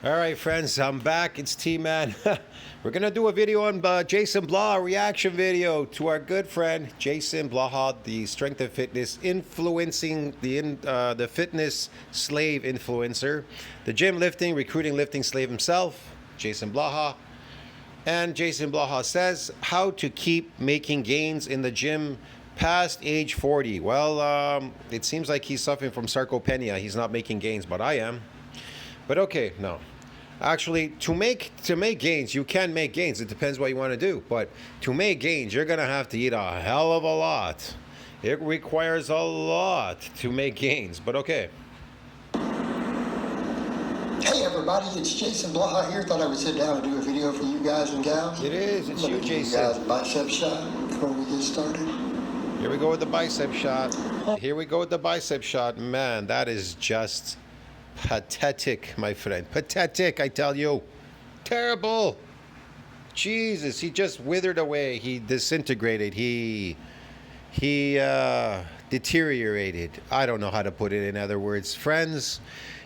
All right, friends, I'm back. It's T-Man. We're going to do a video on JasonBlaha, reaction video to our good friend JasonBlaha, the strength and fitness influencing the fitness slave influencer, the gym lifting, recruiting lifting slave himself, JasonBlaha. And JasonBlaha says how to keep making gains in the gym past age 40. Well, it seems like he's suffering from sarcopenia. He's not making gains, but I am. But okay, no. Actually, to make gains, you can make gains. It depends what you want to do. But to make gains, you're going to have to eat a hell of a lot. It requires a lot to make gains, but okay. Hey everybody, it's JasonBlaha here. Thought I would sit down and do a video for you guys and gals. It is, it's you, Jason. Let me give you guys a bicep shot before we get started. Here we go with the bicep shot. Here we go with the bicep shot. Man, that is just pathetic, my friend. Pathetic, I tell you. Terrible. Jesus, he just withered away. He disintegrated. He deteriorated. I don't know how to put it in other words. Friends,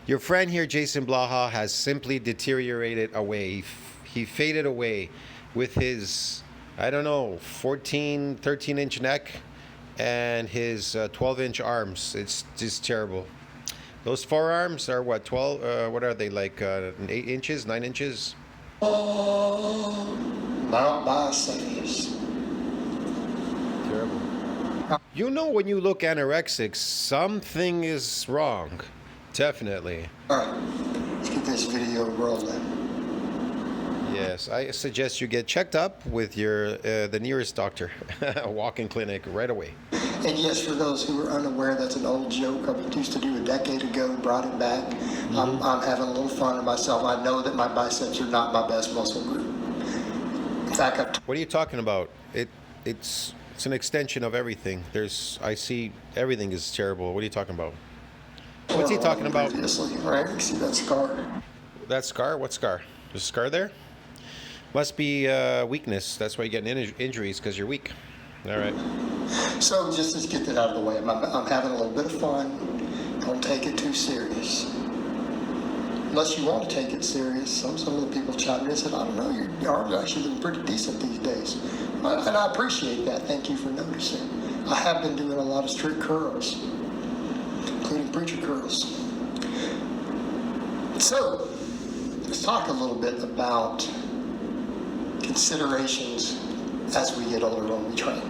your friend here, JasonBlaha, has simply deteriorated away. He faded away with his, I don't know, 14, 13-inch neck and his 12-inch arms. It's just terrible. Those forearms are what, 12, what are they, like 8 inches, 9 inches? Mount biceps. Terrible. You know, when you look anorexic, something is wrong. Definitely. All right, let's get this video rolling. Yes, I suggest you get checked up with your the nearest doctor, a walk-in clinic right away. And yes, for those who are unaware, that's an old joke I used to do a decade ago, brought it back. I'm having a little fun of myself. I know that my biceps are not my best muscle group. In fact, what are you talking about? It's an extension of everything. I see everything is terrible. What are you talking about? What's he talking about? Previously, right? You see that scar? That scar? What scar? There's a scar there? Must be weakness. That's why you're getting injuries, because you're weak. All right. So just to get that out of the way, I'm having a little bit of fun. Don't take it too serious. Unless you want to take it serious. Some of the people chiming in said, I don't know, your arms are actually looking pretty decent these days. And I appreciate that. Thank you for noticing. I have been doing a lot of strict curls, including preacher curls. So let's talk a little bit about considerations as we get older when we train.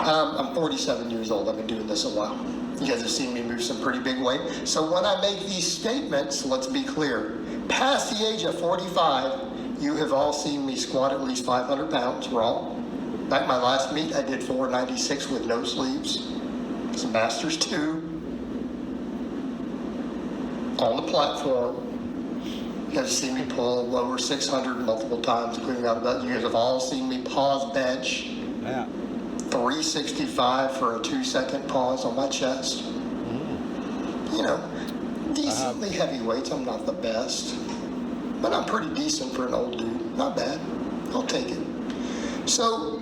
I'm 47 years old. I've been doing this a while. You guys have seen me move some pretty big weight. So when I make these statements, let's be clear. Past the age of 45, you have all seen me squat at least 500 pounds raw. Like my last meet, I did 496 with no sleeves. It's a Masters 2. On the platform. You guys have seen me pull over 600 multiple times, including out about. You guys have all seen me pause bench. Yeah. 365 for a 2-second pause on my chest. You know, decently heavy weights. I'm not the best, but I'm pretty decent for an old dude. Not bad. I'll take it. So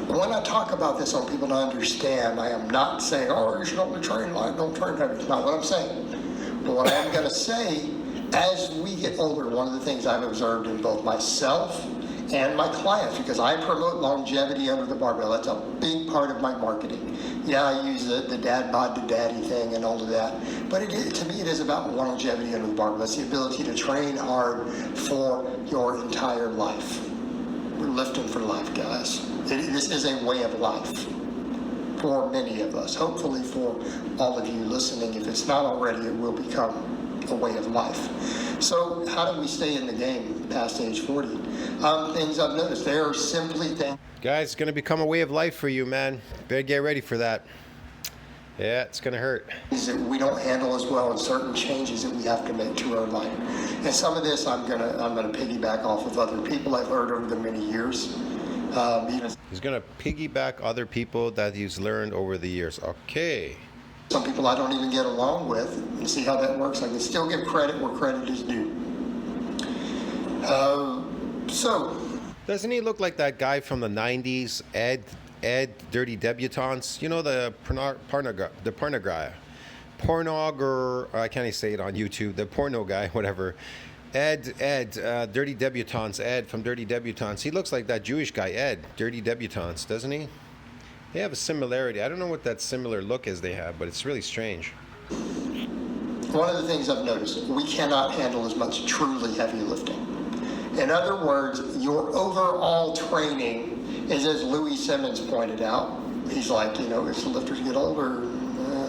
when I talk about this, I want people to understand I am not saying, oh, you should only train light, don't train heavy. That's not what I'm saying. But what I am going to say, as we get older, one of the things I've observed in both myself and my clients, because I promote longevity under the barbell. That's a big part of my marketing. Yeah, I use the dad bod to daddy thing and all of that. But to me, it is about longevity under the barbell. It's the ability to train hard for your entire life. We're lifting for life, guys. This is a way of life for many of us. Hopefully for all of you listening, if it's not already, it will become a way of life. So how do we stay in the game past age 40? Things I've noticed, there are simply things. Guys, it's going to become a way of life for you, man. Better get ready for that. Yeah, it's going to hurt. That we don't handle as well, and certain changes that we have to make to our life. And some of this I'm gonna piggyback off of other people I've heard over the many years. He's going to piggyback other people that he's learned over the years. Okay. Some people I don't even get along with, and see how that works. I can still give credit where credit is due. So, doesn't he look like that guy from the 90s, Ed Dirty Debutantes? You know, the pornography pornog, or I can't even say it on YouTube, the porno guy, whatever. Dirty Debutantes, Ed from Dirty Debutantes. He looks like that Jewish guy, Ed, Dirty Debutantes, doesn't he? They have a similarity. I don't know what that similar look is they have, but it's really strange. One of the things I've noticed, we cannot handle as much truly heavy lifting. In other words, your overall training is, as Louis Simmons pointed out, he's like, you know, as the lifters get older,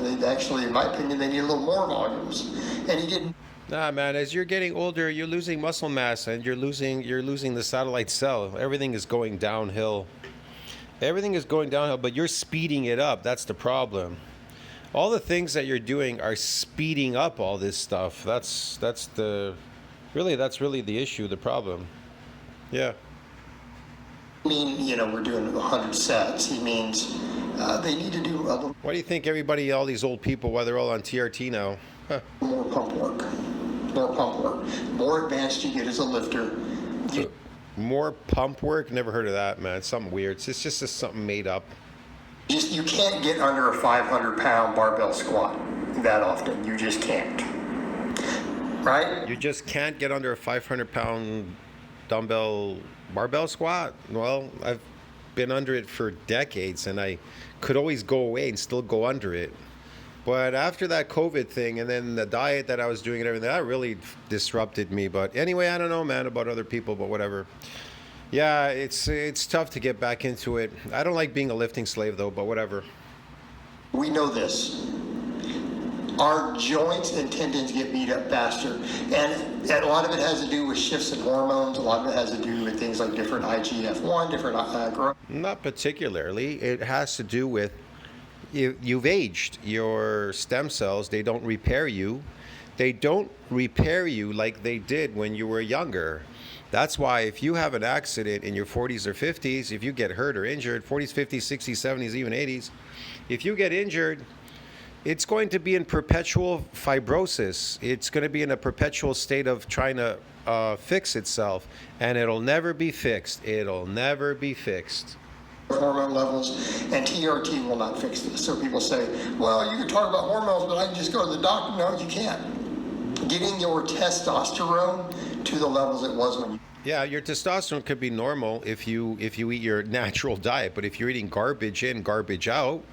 they actually, in my opinion, they need a little more volumes. And he didn't. Nah, man, as you're getting older, you're losing muscle mass and you're losing the satellite cell. Everything is going downhill. Everything is going downhill, but you're speeding it up. That's the problem. All the things that you're doing are speeding up all this stuff. That's really the issue, the problem. Yeah. I mean, you know, we're doing 100 sets. He means they need to do a little. Why do you think everybody, all these old people, why they're all on TRT now? Huh. More pump work. More pump work. More advanced you get as a lifter. More pump work? Never heard of that, man. It's something weird. It's just something made up. You can't get under a 500-pound barbell squat that often. You just can't. Right? You just can't get under a 500-pound dumbbell barbell squat? Well, I've been under it for decades, and I could always go away and still go under it. But after that COVID thing and then the diet that I was doing and everything, that really disrupted me. But anyway, I don't know, man, about other people, but whatever. Yeah, it's tough to get back into it. I don't like being a lifting slave, though, but whatever. We know this. Our joints and tendons get beat up faster. And a lot of it has to do with shifts in hormones. A lot of it has to do with things like different IGF-1, different growth. Not particularly. It has to do with you've aged. Your stem cells, they don't repair you. They don't repair you like they did when you were younger. That's why if you have an accident in your 40s or 50s, if you get hurt or injured, 40s, 50s, 60s, 70s, even 80s, if you get injured, it's going to be in perpetual fibrosis. It's going to be in a perpetual state of trying to fix itself, and it'll never be fixed. It'll never be fixed. Hormone levels, and TRT will not fix this. So people say, well, you can talk about hormones, but I can just go to the doctor. No, you can't. Getting your testosterone to the levels it was when you... Yeah, your testosterone could be normal if you eat your natural diet, but if you're eating garbage in, garbage out,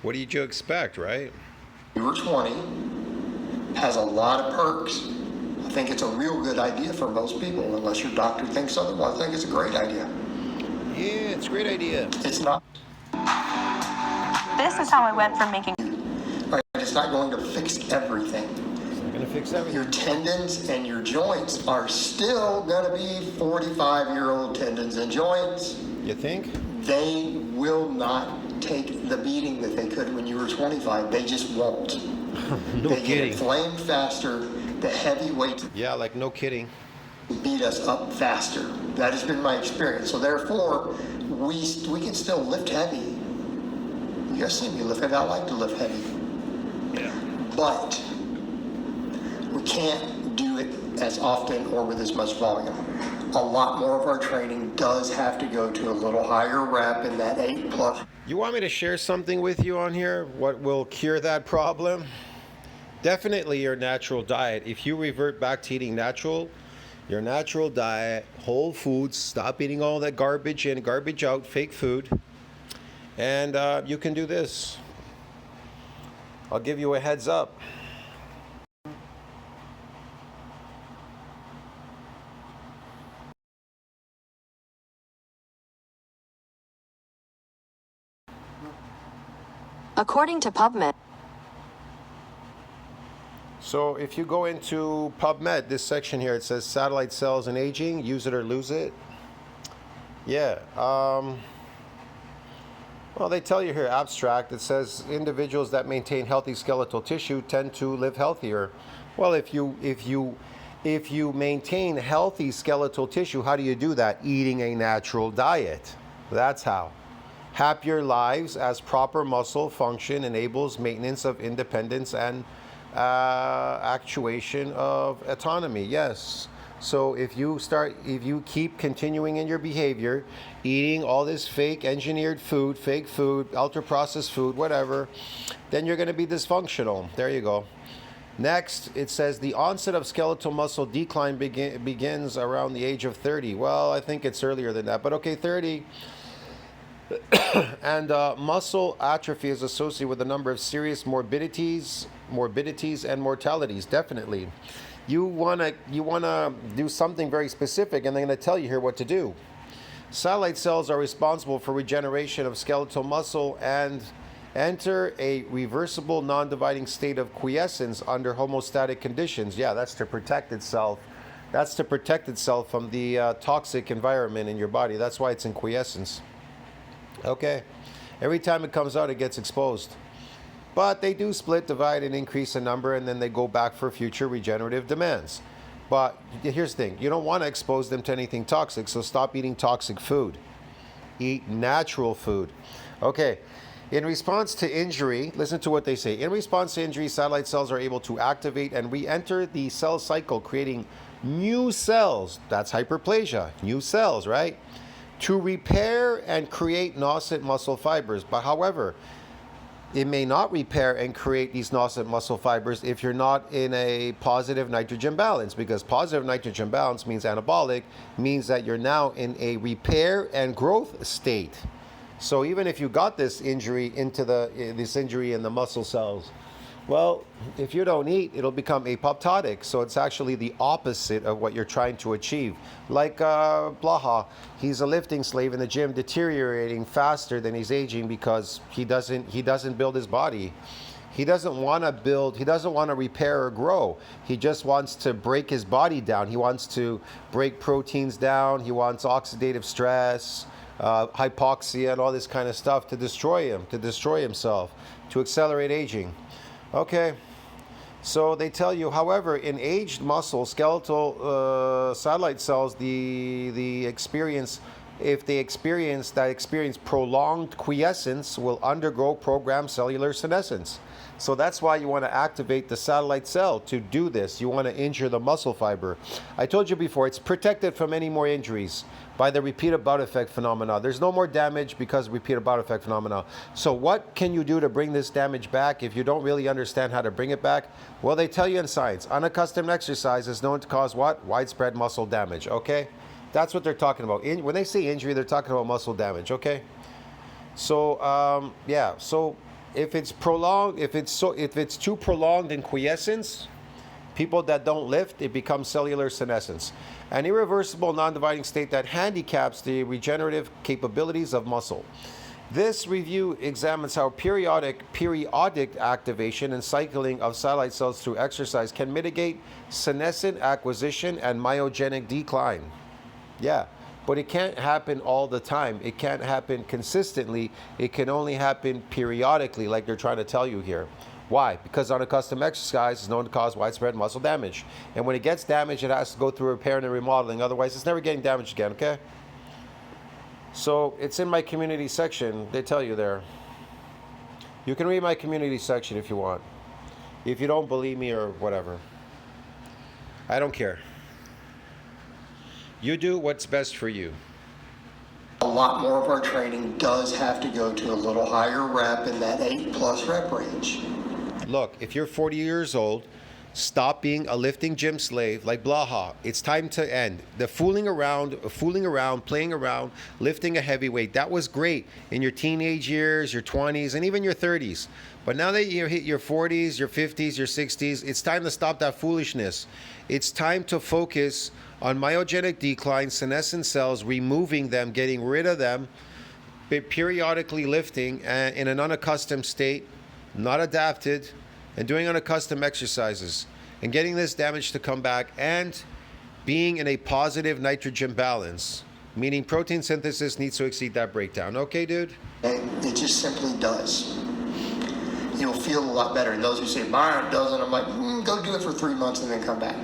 what did you expect, right? You were 20, has a lot of perks. I think it's a real good idea for most people, unless your doctor thinks otherwise. I think it's a great idea. Yeah, it's a great idea. It's not. This is how I went from making... Right, it's not going to fix everything. It's not going to fix everything. Your tendons and your joints are still going to be 45-year-old tendons and joints. You think? They will not take the beating that they could when you were 25. They just won't. No they kidding. get inflamed faster. The heavy weights Yeah, like no kidding. beat us up faster. That has been my experience. So therefore, we can still lift heavy. You guys see me lift heavy. I like to lift heavy. Yeah. But we can't do it as often or with as much volume. A lot more of our training does have to go to a little higher rep in that 8+. You want me to share something with you on here? What will cure that problem? Definitely your natural diet. If you revert back to eating natural, your natural diet, whole foods, stop eating all that garbage in, garbage out, fake food, and you can do this. I'll give you a heads up. According to PubMed. So if you go into PubMed, this section here, it says satellite cells and aging, use it or lose it. Yeah. Well, they tell you here, abstract, it says individuals that maintain healthy skeletal tissue tend to live healthier. Well, if you maintain healthy skeletal tissue, how do you do that? Eating a natural diet. That's how. Happier lives as proper muscle function enables maintenance of independence and actuation of autonomy. Yes. So if you keep continuing in your behavior, eating all this fake engineered food, fake food, ultra processed food, whatever, then you're going to be dysfunctional. There you go. Next, it says the onset of skeletal muscle decline begins around the age of 30. Well, I think it's earlier than that, but okay, 30. And muscle atrophy is associated with a number of serious morbidities and mortalities. Definitely, you wanna do something very specific, and they're gonna tell you here what to do. Satellite cells are responsible for regeneration of skeletal muscle and enter a reversible non-dividing state of quiescence under homeostatic conditions. Yeah, that's to protect itself. That's to protect itself from the toxic environment in your body. That's why it's in quiescence. Okay. Every time it comes out, it gets exposed. But they do split, divide, and increase in number, and then they go back for future regenerative demands. But here's the thing. You don't want to expose them to anything toxic, so stop eating toxic food. Eat natural food. Okay. In response to injury, listen to what they say. In response to injury, satellite cells are able to activate and re-enter the cell cycle, creating new cells. That's hyperplasia. New cells, right? To repair and create nascent muscle fibers. But however, it may not repair and create these nascent muscle fibers if you're not in a positive nitrogen balance, because positive nitrogen balance means anabolic, means that you're now in a repair and growth state. So even if you got this injury in the muscle cells, well, if you don't eat, it'll become apoptotic. So it's actually the opposite of what you're trying to achieve. Like Blaha, he's a lifting slave in the gym, deteriorating faster than he's aging because he doesn't build his body. He doesn't want to build, he doesn't want to repair or grow. He just wants to break his body down. He wants to break proteins down. He wants oxidative stress, hypoxia, and all this kind of stuff to destroy him, to destroy himself, to accelerate aging. Okay, so they tell you, however, in aged muscle, skeletal satellite cells, if they experience prolonged quiescence, will undergo programmed cellular senescence. So that's why you want to activate the satellite cell to do this. You want to injure the muscle fiber. I told you before, it's protected from any more injuries by the repeated bout effect phenomena. There's no more damage because of repeated bout effect phenomena. So what can you do to bring this damage back if you don't really understand how to bring it back? Well, they tell you in science, unaccustomed exercise is known to cause what? Widespread muscle damage, okay? That's what they're talking about. When they say injury, they're talking about muscle damage, okay? So, yeah, so if it's prolonged, if it's too prolonged in quiescence, people that don't lift, it becomes cellular senescence, an irreversible non-dividing state that handicaps the regenerative capabilities of muscle. This review examines how periodic activation and cycling of satellite cells through exercise can mitigate senescent acquisition and myogenic decline. Yeah, but it can't happen all the time. It can't happen consistently. It can only happen periodically, like they're trying to tell you here. Why? Because unaccustomed exercise is known to cause widespread muscle damage. And when it gets damaged, it has to go through repair and remodeling. Otherwise, it's never getting damaged again, okay? So it's in my community section. They tell you there. You can read my community section if you want. If you don't believe me or whatever. I don't care. You do what's best for you. A lot more of our training does have to go to a little higher rep in that 8+ rep range. Look, if you're 40 years old, stop being a lifting gym slave like Blaha. It's time to end. The fooling around, playing around, lifting a heavy weight, that was great in your teenage years, your 20s, and even your 30s. But now that you hit your 40s, your 50s, your 60s, it's time to stop that foolishness. It's time to focus on myogenic decline, senescent cells, removing them, getting rid of them, periodically lifting in an unaccustomed state, not adapted, and doing unaccustomed exercises, and getting this damage to come back, and being in a positive nitrogen balance, meaning protein synthesis needs to exceed that breakdown. Okay, dude? And it just simply does. You'll feel a lot better. And those who say, mine doesn't, I'm like, go do it for 3 months and then come back.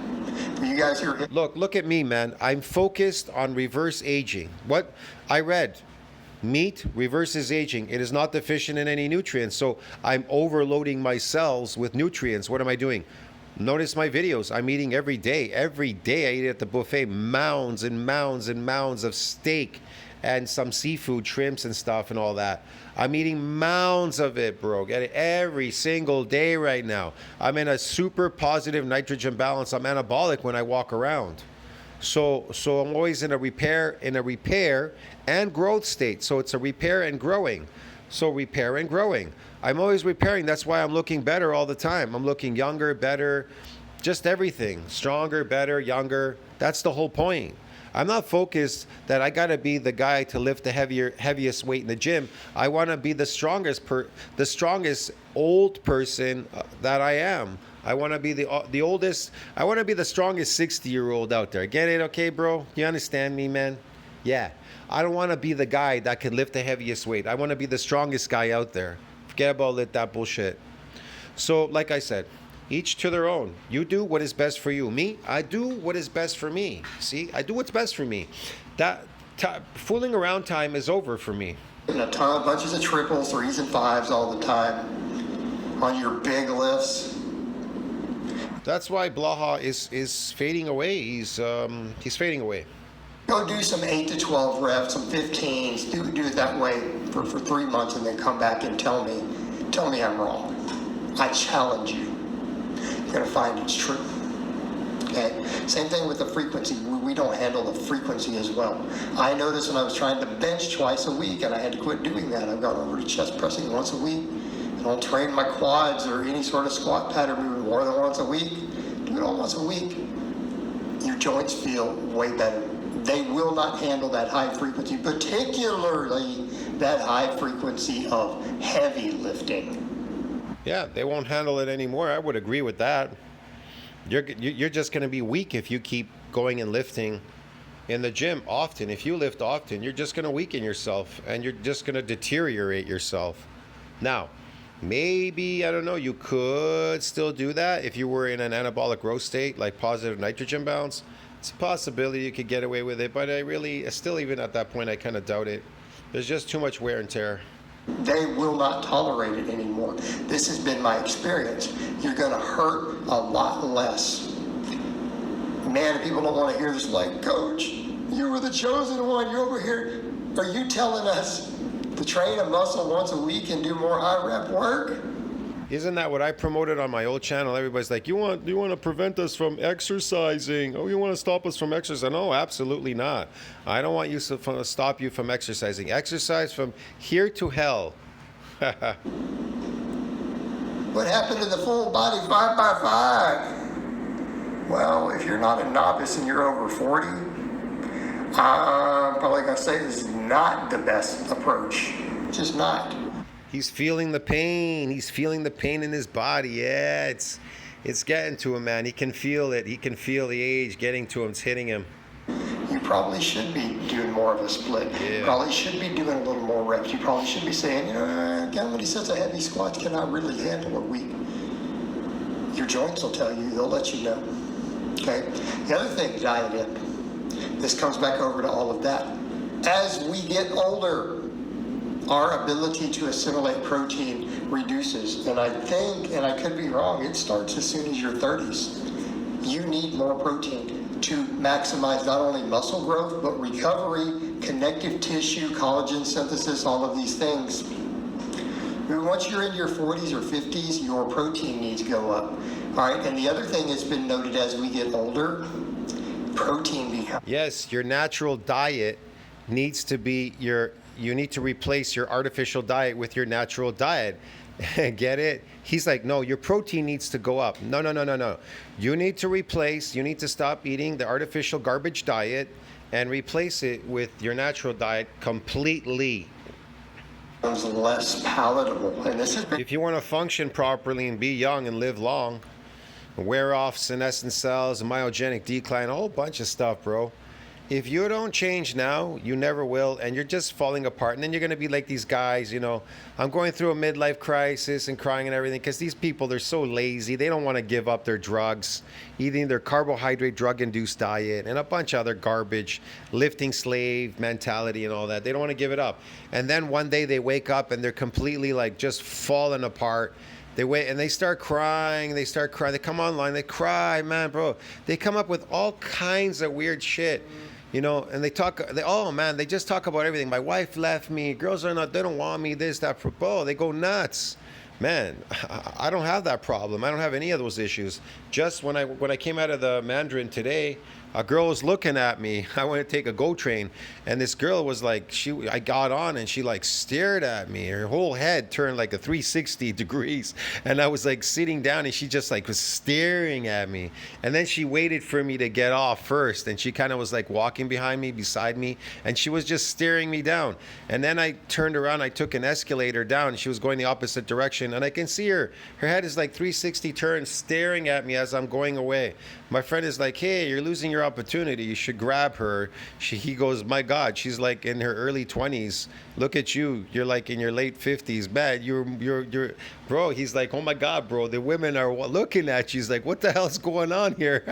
You guys here? Look at me, man. I'm focused on reverse aging. What I read, meat reverses aging. It is not deficient in any nutrients. So I'm overloading my cells with nutrients. What am I doing? Notice my videos. I'm eating every day. Every day I eat at the buffet mounds and mounds and mounds of steak and some seafood, shrimps and stuff and all that. I'm eating mounds of it, bro. Get it every single day right now. I'm in a super positive nitrogen balance. I'm anabolic when I walk around. So I'm always in a repair and growth state. So it's a repair and growing. So repair and growing. I'm always repairing. That's why I'm looking better all the time. I'm looking younger, better, just everything. Stronger, better, younger. That's the whole point. I'm not focused that I got to be the guy to lift the heaviest weight in the gym. I want to be the strongest old person that I am. I want to be the oldest. I want to be the strongest 60-year-old out there. Get it? Okay, bro? You understand me, man? Yeah. I don't want to be the guy that can lift the heaviest weight. I want to be the strongest guy out there. Forget about that bullshit. So, like I said, each to their own. You do what is best for you. Me, I do what is best for me. See, I do what's best for me. Fooling around time is over for me. And a ton of bunches of triples, threes, and fives all the time on your big lifts. That's why Blaha is fading away. He's fading away. Go do some 8 to 12 reps, some 15s. Do it that way for 3 months, and then come back and tell me I'm wrong. I challenge you. You're gonna find it's true. Okay. Same thing with the frequency. We don't handle the frequency as well. I noticed when I was trying to bench twice a week, and I had to quit doing that. I've gone over to chest pressing once a week. I don't train my quads or any sort of squat pattern movement more than once a week. Do it all once a week. Your joints feel way better. They will not handle that high frequency, particularly that high frequency of heavy lifting. Yeah, they won't handle it anymore. I would agree with that. You're just going to be weak if you keep going and lifting in the gym often. If you lift often, you're just going to weaken yourself and you're just going to deteriorate yourself. Now, maybe, I don't know, you could still do that if you were in an anabolic growth state, like positive nitrogen balance. It's a possibility you could get away with it, but still even at that point, I kind of doubt it. There's just too much wear and tear. They will not tolerate it anymore. This has been my experience. You're going to hurt a lot less. Man, people don't want to hear this, like, Coach, you were the chosen one. You're over here. Are you telling us to train a muscle once a week and do more high rep work? Isn't that what I promoted on my old channel? Everybody's like, you want to prevent us from exercising? Oh, you want to stop us from exercising? No, absolutely not. I don't want you to stop you from exercising. Exercise from here to hell. What happened to the full body 5x5? Well, if you're not a novice and you're over 40, I'm probably going to say this is not the best approach. Just not. He's feeling the pain. He's feeling the pain in his body. Yeah, it's getting to him, man. He can feel it. He can feel the age getting to him. It's hitting him. You probably should be doing more of a split. Yeah. You probably should be doing a little more reps. You probably should be saying, how many sets of heavy squats can I really handle a week? Your joints will tell you. They'll let you know. Okay? The other thing, diet in. This comes back over to all of that. As we get older, our ability to assimilate protein reduces. And I think, and I could be wrong, it starts as soon as your 30s. You need more protein to maximize not only muscle growth, but recovery, connective tissue, collagen synthesis, all of these things. Once you're in your 40s or 50s, your protein needs go up. All right, and the other thing that's been noted as we get older, protein becomes... Yes, your natural diet needs to be you need to replace your artificial diet with your natural diet. Get it? He's like, no, your protein needs to go up. No. You need to stop eating the artificial garbage diet and replace it with your natural diet completely. Less palatable. And this is... If you want to function properly and be young and live long, wear off senescent cells, myogenic decline, a whole bunch of stuff, bro. If you don't change now, you never will, and you're just falling apart. And then you're going to be like these guys, I'm going through a midlife crisis and crying and everything because these people, they're so lazy. They don't want to give up their drugs, eating their carbohydrate drug-induced diet and a bunch of other garbage, lifting slave mentality and all that. They don't want to give it up. And then one day they wake up and they're completely like just falling apart. They wait and they start crying. They start crying. They come online. They cry, man, bro. They come up with all kinds of weird shit, you know. And they talk. Oh man, they just talk about everything. My wife left me. Girls are not. They don't want me. This, that. Oh, they go nuts. Man, I don't have that problem. I don't have any of those issues. Just when I came out of the Mandarin today, a girl was looking at me. I went to take a GO train, and this girl was like, I got on, and she like stared at me. Her whole head turned like a 360 degrees, and I was like sitting down, and she just like was staring at me. And then she waited for me to get off first, and she kind of was like walking behind me, beside me, and she was just staring me down. And then I turned around, I took an escalator down, and she was going the opposite direction, and I can see her head is like 360 turned, staring at me as I'm going away. My friend is like, hey, you're losing your opportunity. You should grab her. He goes, my God, she's like in her early 20s. Look at you. You're like in your late 50s. Man, you're, bro. He's like, oh my God, bro. The women are looking at you. He's like, what the hell's going on here?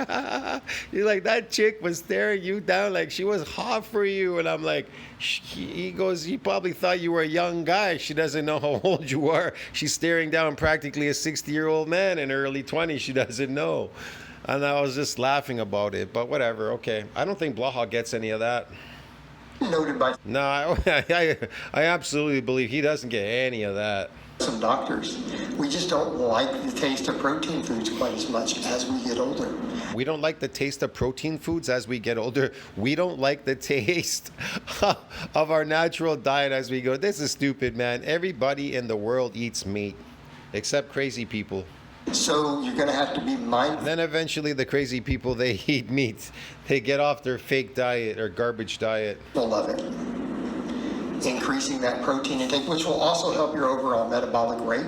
He's like, that chick was staring you down like she was hot for you. And I'm like, he goes, he probably thought you were a young guy. She doesn't know how old you are. She's staring down practically a 60-year-old man in her early 20s. She doesn't know. And I was just laughing about it, but whatever, okay. I don't think Blaha gets any of that. Noted by No, I absolutely believe he doesn't get any of that. some doctors. We just don't like the taste of protein foods quite as much as we get older. We don't like the taste of protein foods as we get older. We don't like the taste of our natural diet as we go. This is stupid, man. Everybody in the world eats meat, except crazy people. So you're going to have to be mindful. And then eventually the crazy people, they eat meat. They get off their fake diet or garbage diet. Of it. Increasing that protein intake, which will also help your overall metabolic rate.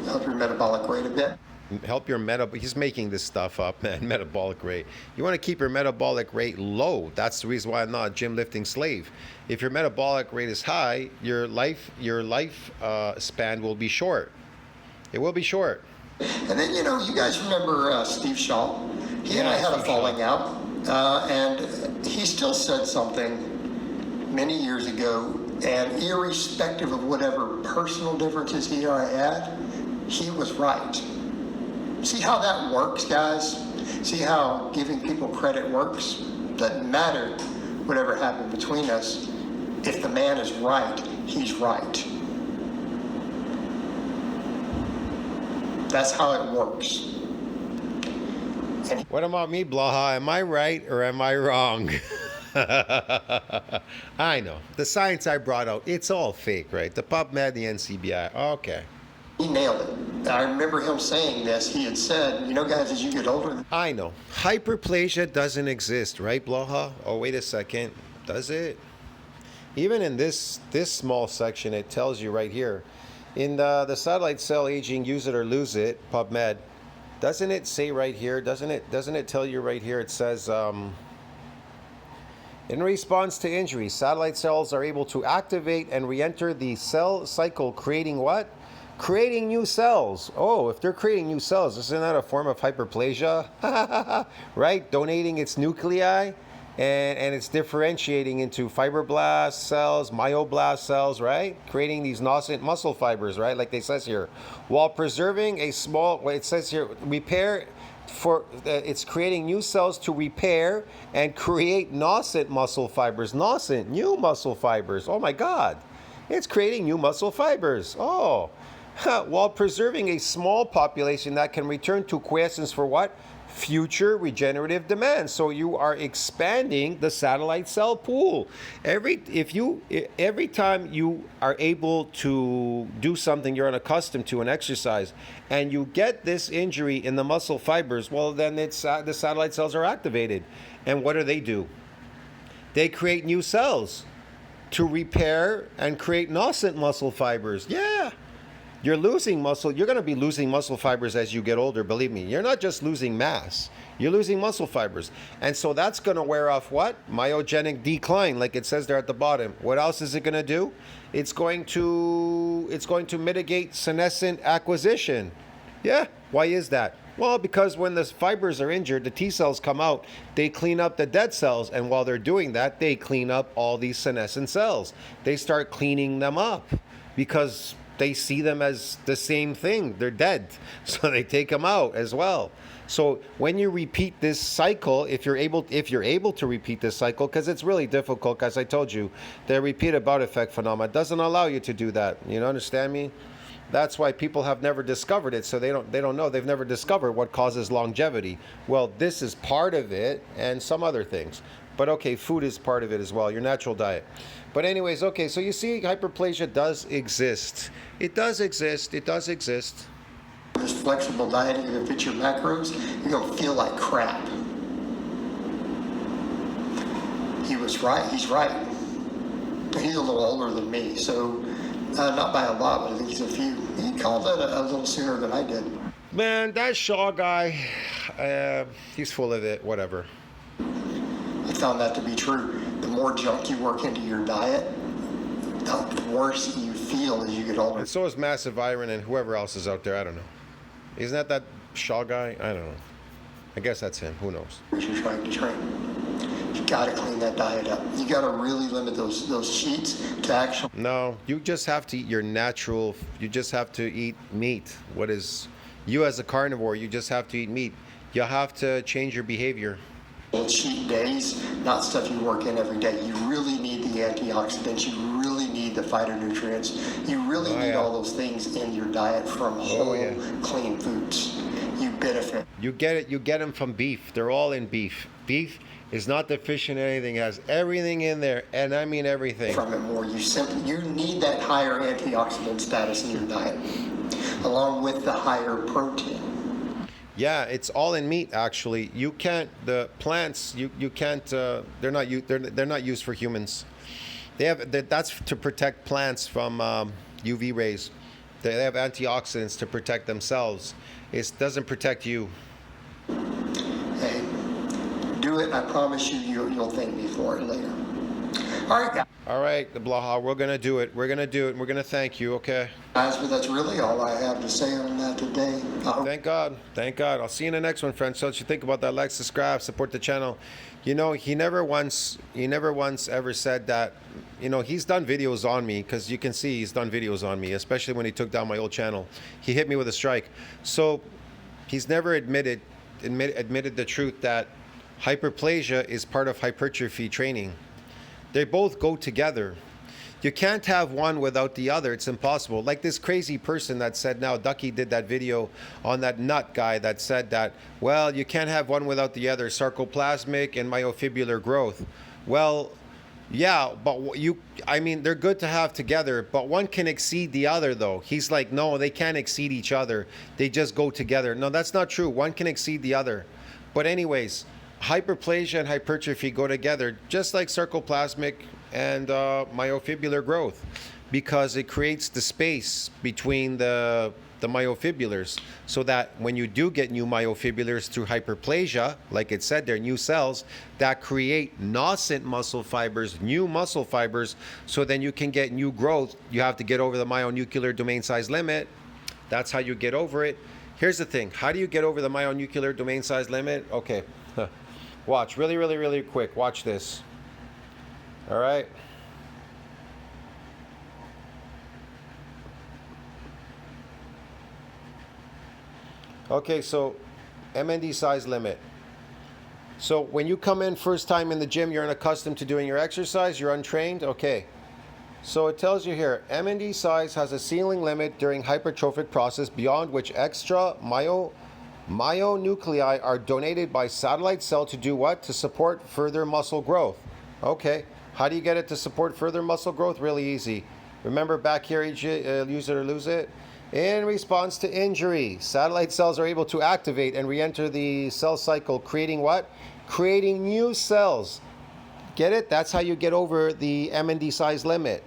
Help your metabolic rate a bit. Help your he's making this stuff up, man. Metabolic rate. You want to keep your metabolic rate low. That's the reason why I'm not a gym lifting slave. If your metabolic rate is high, your life span will be short. It will be short. And then, you know, you guys remember Steve Shaw? He and I had a falling out, and he still said something many years ago, and irrespective of whatever personal differences he or I had, he was right. See how that works, guys? See how giving people credit works? Doesn't matter whatever happened between us. If the man is right, he's right. That's how it works. And What about me, Blaha? Am I right or am I wrong? I know. The science I brought out, it's all fake, right? The PubMed, the NCBI. Okay. he nailed it. I remember him saying this. He had said, you know, guys, as you get older, I know. Hyperplasia doesn't exist, right, Blaha? Oh, wait a second. Does it? Even in this small section, it tells you right here. In the satellite cell aging, use it or lose it, PubMed. Doesn't it say right here? Doesn't it tell you right here? It says, in response to injury, satellite cells are able to activate and re-enter the cell cycle, creating what? Creating new cells. Oh, if they're creating new cells, isn't that a form of hyperplasia? Right? Donating its nuclei and it's differentiating into fibroblast cells, myoblast cells, right? Creating these nascent muscle fibers, right? Like it says here, while preserving a small, well, it says here, repair for, it's creating new cells to repair and create nascent muscle fibers. Nascent, new muscle fibers. Oh my God. It's creating new muscle fibers. Oh. While preserving a small population that can return to quiescence for what? Future regenerative demands. So you are expanding the satellite cell pool. Every time you are able to do something you're unaccustomed to, an exercise, and you get this injury in the muscle fibers, well, then it's the satellite cells are activated. And what do? They create new cells to repair and create nascent muscle fibers. Yeah. You're losing muscle. You're going to be losing muscle fibers as you get older. Believe me, you're not just losing mass. You're losing muscle fibers. And so that's going to wear off what? Myogenic decline, like it says there at the bottom. What else is it going to do? It's going to mitigate senescent acquisition. Yeah. Why is that? Well, because when the fibers are injured, the T cells come out, they clean up the dead cells. And while they're doing that, they clean up all these senescent cells. They start cleaning them up because they see them as the same thing. They're dead. So they take them out as well. So when you repeat this cycle, if you're able to repeat this cycle, because it's really difficult, as I told you, the repeated bout effect phenomenon doesn't allow you to do that. You understand me? That's why people have never discovered it. So they don't know. They've never discovered what causes longevity. Well, this is part of it, and some other things. But okay, food is part of it as well, your natural diet. But anyways, okay, so you see, hyperplasia does exist. It does exist. It does exist. This flexible diet, if it fits your macros, you're going to feel like crap. He was right. He's right. He's a little older than me, so not by a lot, but I think he's a few. He called it a little sooner than I did. Man, that Shaw guy, he's full of it, whatever. I found that to be true. The more junk you work into your diet, the worse you feel as you get older. And so is Massive Iron and whoever else is out there, I don't know. Isn't that Shaw guy? I don't know. I guess that's him. Who knows? You're trying to train. You got to clean that diet up. You got to really limit those cheats to actual. No, you just have to eat your natural. You just have to eat meat. You as a carnivore, you just have to eat meat. You have to change your behavior. Cheat days, not stuff you work in every day. You really need the antioxidants. You really need the phytonutrients. You really need all those things in your diet from whole, clean foods. You benefit. You get it. You get them from beef. They're all in beef. Beef is not deficient in anything. It has everything in there, and I mean everything. From it more. You need that higher antioxidant status in your diet, along with the higher protein. Yeah, it's all in meat. Actually, you can't. The plants, you can't. They're not used for humans. That's to protect plants from UV rays. They have antioxidants to protect themselves. It doesn't protect you. Hey, do it. I promise you'll thank me for it later. All right, guys. All right, the Blaha, we're gonna do it. We're gonna do it. And we're gonna thank you. Okay. Guys, but that's really all I have to say on that today. Thank God. Thank God. I'll see you in the next one, friends. So what you think about that? Like, subscribe, support the channel. You know, he never once ever said that. You know, he's done videos on me, because you can see he's done videos on me, especially when he took down my old channel. He hit me with a strike. So he's never admitted the truth that hyperplasia is part of hypertrophy training. They both go together. You can't have one without the other. It's impossible. Like this crazy person that said, now Ducky did that video on that nut guy that said that, well, you can't have one without the other, sarcoplasmic and myofibrillar growth. Well, yeah, but they're good to have together, but one can exceed the other though. He's like, no, they can't exceed each other. They just go together. No, that's not true. One can exceed the other. But anyways, hyperplasia and hypertrophy go together, just like sarcoplasmic and myofibrillar growth, because it creates the space between the myofibrillars, so that when you do get new myofibrillars through hyperplasia, like it said there, new cells that create nascent muscle fibers, new muscle fibers, so then you can get new growth. You have to get over the myonuclear domain size limit. That's how you get over it. Here's the thing. How do you get over the myonuclear domain size limit? Okay. Watch, really, really, really quick. Watch this. All right. Okay, so MND size limit. So when you come in first time in the gym, you're unaccustomed to doing your exercise, you're untrained. Okay. So it tells you here, MND size has a ceiling limit during hypertrophic process beyond which extra myonuclei are donated by satellite cell to do what? To support further muscle growth. Okay, how do you get it to support further muscle growth? Really easy. Remember back here, use it or lose it? In response to injury, satellite cells are able to activate and re-enter the cell cycle, creating what? Creating new cells. Get it? That's how you get over the MND size limit.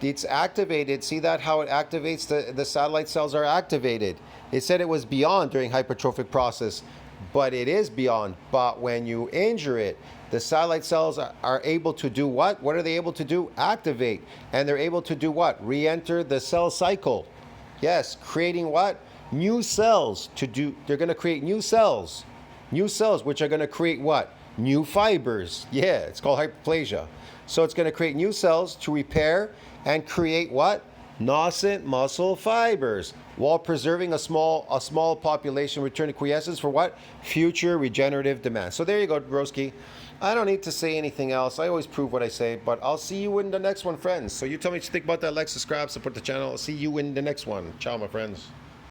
It's activated. See that? How it activates? The satellite cells are activated. It said it was beyond during hypertrophic process, but it is beyond. But when you injure it, the satellite cells are able to do what? What are they able to do? Activate. And they're able to do what? Re-enter the cell cycle. Yes, creating what? New cells to do. They're going to create new cells. New cells, which are going to create what? New fibers. Yeah, it's called hyperplasia. So it's going to create new cells to repair and create what? nascent muscle fibers, while preserving a small population return to quiescence for what? Future regenerative demand. So there you go, broski. I don't need to say anything else. I always prove what I say, but I'll see you in the next one, friends. So you tell me what you think about that, like, subscribe, support the channel. I'll see you in the next one. Ciao, my friends.